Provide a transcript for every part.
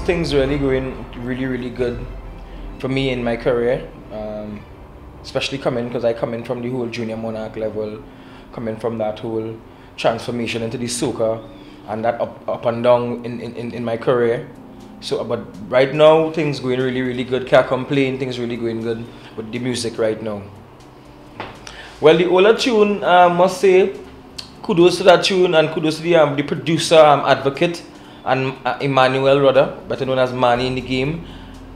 things really going really good for me in my career. Especially because I come in from the whole junior monarch level, coming from that whole transformation into the soca and that up and down in my career. So, but right now things going really good. Can't complain. Things really going good with the music right now. Well, the older tune, must say, kudos to that tune and kudos to the producer, advocate, and Emmanuel rather, better known as Manny in the game,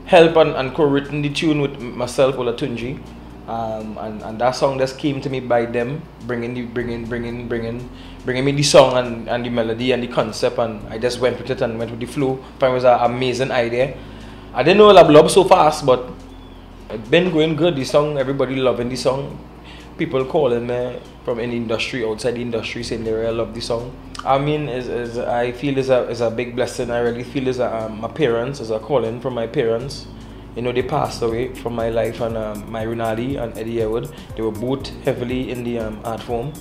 help and co-written the tune with myself, Olatunji. And that song just came to me by them, bringing me the song and the melody and the concept, and I just went with it and went with the flow. It was an amazing idea. I didn't know I'd love so fast, but it's been going good. The song, everybody loving the song. People calling me from in the industry, outside the industry, saying they really love the song. I mean, I feel is a big blessing. I really feel is my parents, as a calling from my parents. You know, they passed away from my life, and Mairoon Ali and Edward Yearwood, they were both heavily in the art form,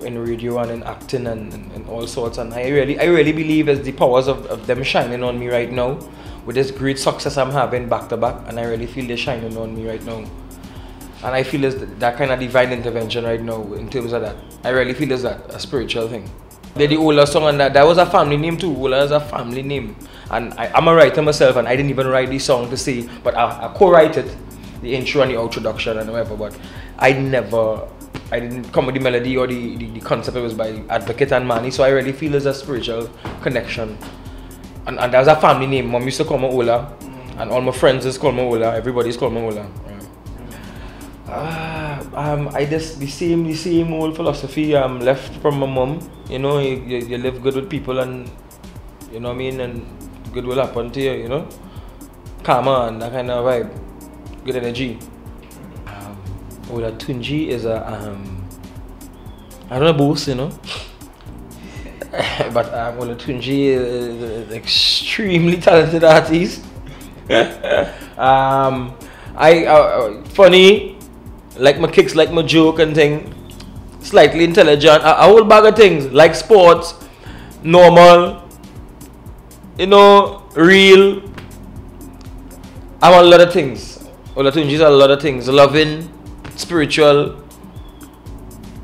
in radio and in acting and all sorts. And I really believe it's the powers of them shining on me right now, with this great success I'm having back to back, and I really feel they're shining on me right now. And I feel it's that kind of divine intervention right now in terms of that. I really feel it's that a spiritual thing. The Ola song, and that was a family name too. Ola is a family name. And I'm a writer myself, and I didn't even write the song to say, but I co-write it, the intro and the introduction and whatever, but I didn't come with the melody or the concept. It was by Advocate and Manny, so I really feel there's a spiritual connection. And that was a family name. Mom used to call me Ola, and all my friends just call me Ola, everybody's called me Ola. I just the same old philosophy left from my mom. You know, you live good with people, and you know what I mean, and good will happen to you, you know. Karma and that kind of vibe. Good energy. Olatunji is a I don't know boast, you know. But Olatunji is an extremely talented artist. Funny, like my kicks, like my joke and thing. Slightly intelligent, a whole bag of things, like sports, normal, you know, real. I'm a lot of things. Olatunji's a lot of things. Loving, spiritual,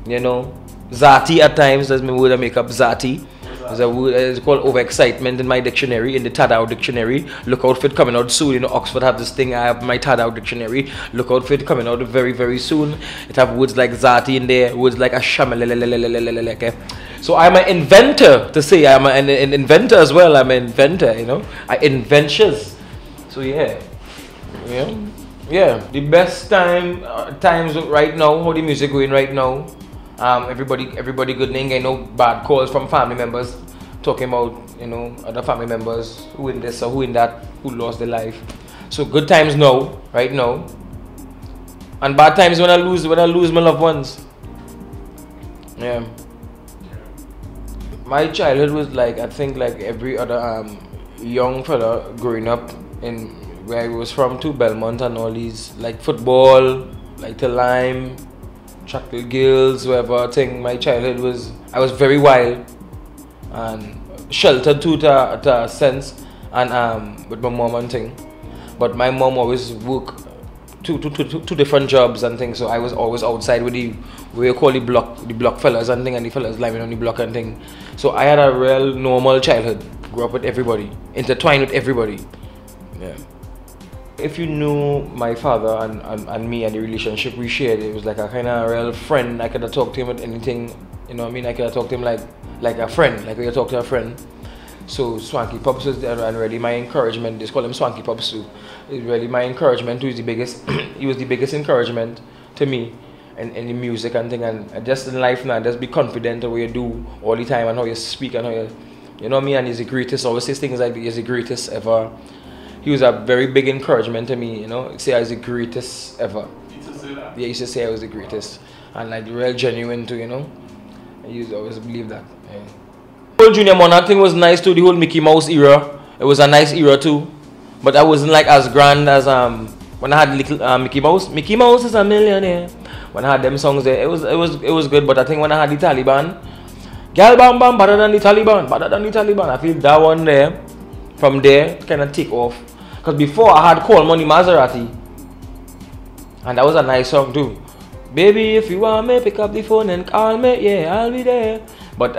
you know, zati at times. That's my word I make up, zati. There's a word, it's called overexcitement in my dictionary, in the Tadao dictionary. Look out for it coming out soon. You know, Oxford have this thing. I have my Tadao dictionary. Look out for it coming out very soon. It have words like zati in there, words like ashamalelelelelelelelelelele. So I'm an inventor, to say I'm an inventor as well. I'm an inventor, you know. I inventures. So yeah. The best times right now, how the music going right now. Everybody good thing. I know bad calls from family members talking about, you know, other family members who in this or who in that, who lost their life. So good times now, right now, and bad times when I lose my loved ones. Yeah. My childhood was like, I think like every other young fella growing up in where I was from too, Belmont and all these, like football, like the Lime, Chocolate Gills, whatever thing. My childhood was, I was very wild and sheltered too to a sense, and with my mom and thing. But my mom always worked two different jobs and things, so I was always outside with the, we call the block fellas and thing, and the fellas living on the block and thing. So I had a real normal childhood, grew up with everybody, intertwined with everybody. Yeah. If you knew my father and me and the relationship we shared, it was like a kind of real friend. I could have talked to him with anything, you know what I mean? I could have talked to him like a friend, like when you talk to a friend. So Swanky Pops is there, and really my encouragement, just call him Swanky Pops too. It's really my encouragement, who is the biggest, he was the biggest encouragement to me in the music and thing, and just in life now, just be confident of what you do all the time and how you speak and how you know what I mean? And he's the greatest, always says things like he's the greatest ever. He was a very big encouragement to me, you know, say I was the greatest ever. You used to say that? Yeah, he used to say I was the greatest. And like real genuine too, you know. I used to always believe that. Yeah. The whole Junior Monarch thing was nice too, the whole Mickey Mouse era. It was a nice era too. But I wasn't like as grand as when I had little Mickey Mouse. Mickey Mouse is a millionaire. When I had them songs there, it was good, but I think when I had the Taliban, Gal Bam Bam better than the Taliban, I feel that one there from there, kind of take off. Because before I had Call Money Maserati, and that was a nice song too. Baby, if you want me, pick up the phone and call me, yeah, I'll be there. But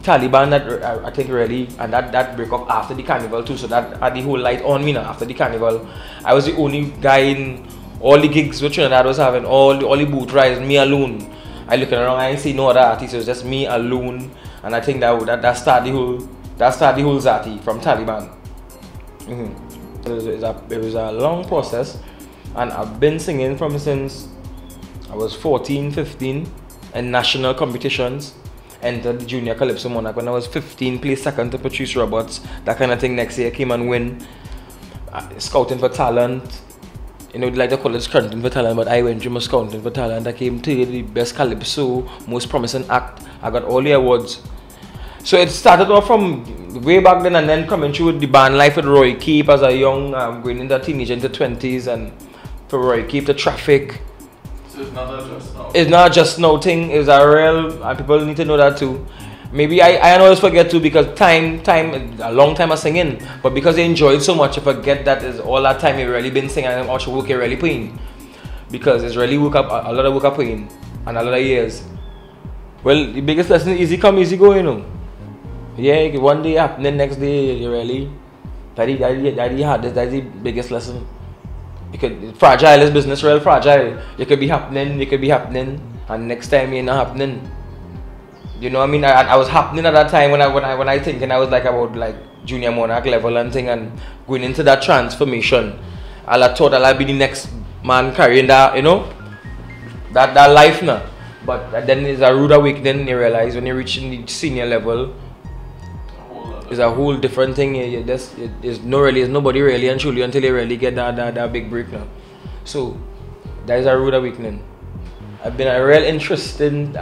Taliban, that I think really, and that break up after the carnival too, so that had the whole light on me now after the carnival. I was the only guy in all the gigs which Trinidad was having, all the boot rides, me alone. I looking around, I ain't see no other artists, it was just me alone, and I think that started the whole Zati from Taliban. It was a long process, and I've been singing from since I was 14, 15 in national competitions. Entered the Junior Calypso Monarch when I was 15, placed second to Patrice Roberts, that kind of thing. Next year came and win. Scouting for talent, you know, like they call it scouting for talent, but I went through my scouting for talent. I came to the best Calypso, most promising act. I got all the awards. So it started off from way back then, and then coming through the band life with Roy Keep as a young, going into teenager into 20s, and for Roy Keep the Traffic. It's not a just now. It's not just no thing. It's a real, and people need to know that too. Maybe I always forget too, because time, a long time of singing, but because I enjoyed so much, I forget that is all that time you really been singing and how much work you really putting, because it's really work up, a lot of work up putting, and a lot of years. Well, the biggest lesson is easy come, easy go, you know. Yeah, one day happening, next day you really, that's the biggest lesson. Fragile is business, real fragile. You could be happening, and next time you're not happening. You know what I mean? I was happening at that time when I think, and I was like about like Junior Monarch level and thing, and going into that transformation. I thought I'd be the next man carrying that, you know, that life now. But then it's a rude awakening. You realize when you're reaching the senior level, it's a whole different thing. There's nobody really and truly until you really get that big break now. So that is a rude awakening. I've been a real interesting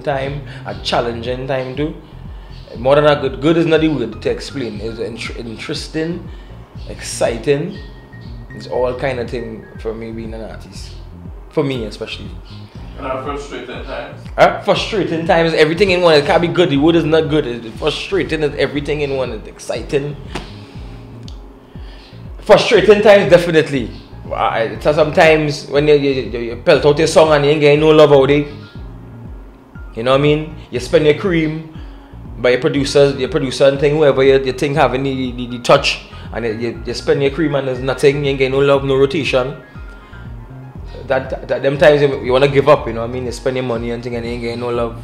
time, a challenging time too. More than a good is not the word to explain. It's interesting, exciting. It's all kind of thing for me being an artist. For me especially. And frustrating times? Frustrating times, everything in one. It can't be good, the word is not good. It's frustrating, it's everything in one. It's exciting. Frustrating times, definitely. So sometimes when you pelt out your song and you ain't getting no love out it. You know what I mean? You spend your cream by your producer and thing, whoever you think having the touch, and you spend your cream and there's nothing, you ain't getting no love, no rotation. That them times you want to give up, you know what I mean? You spend your money and thing and you ain't getting no love.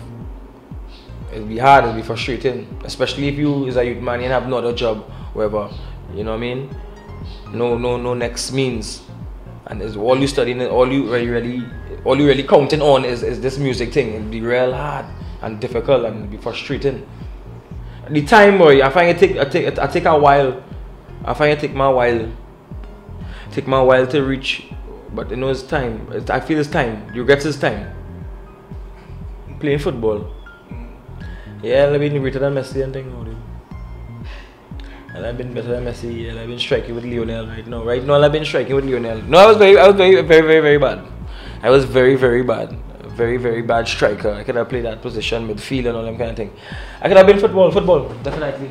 It'll be hard, it'll be frustrating. Especially if you is a youth man and have no other job, whatever. You know what I mean? No next means. And it's all you studying, all you really counting on is this music thing. It'll be real hard and difficult and it'll be frustrating. The time, boy, I find it take a while. I find it take my while to reach. But you know it's time. I feel it's time. You get it's time. Playing football. Yeah, I've been greater than Messi and thing. And I've been better than Messi. And I've been striking with Lionel right now. Right now I've been striking with Lionel. No, I was very bad. I was very bad. Very bad striker. I could have played that position, midfield and all that kind of thing. I could have been football, definitely.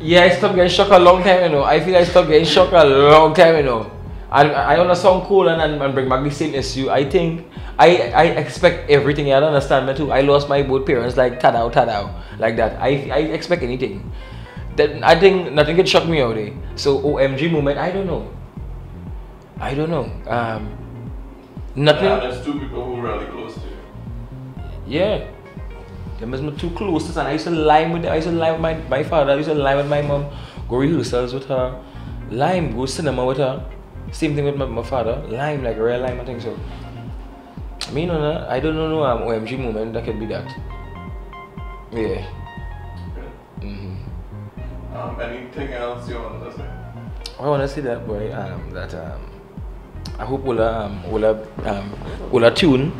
Yeah, I stopped getting shocked a long time, you know. I feel I stopped getting shocked a long time, you know. I want to sound cool and bring back the same issue. I think I expect everything. You understand me too. I lost my both parents like tadao like that. I expect anything. Then I think nothing can shock me out there. So OMG moment, I don't know. Nothing. Yeah, there's two people who are really close to you. Yeah. Them is my two closest, and I used to lie with my father. I used to lie with my mom. Go rehearsals with her. Lime, go cinema with her. Same thing with my father. Lime, like real lime, I think so. I mean, I don't know OMG moment that could be that. Yeah. Okay. Anything else you want to say? I want to say that, boy. I hope Ola tune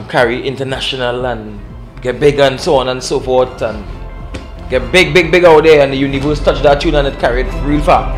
carry international and get big and so on and so forth, and get big out there, and the universe touch that tune and it carry it real far.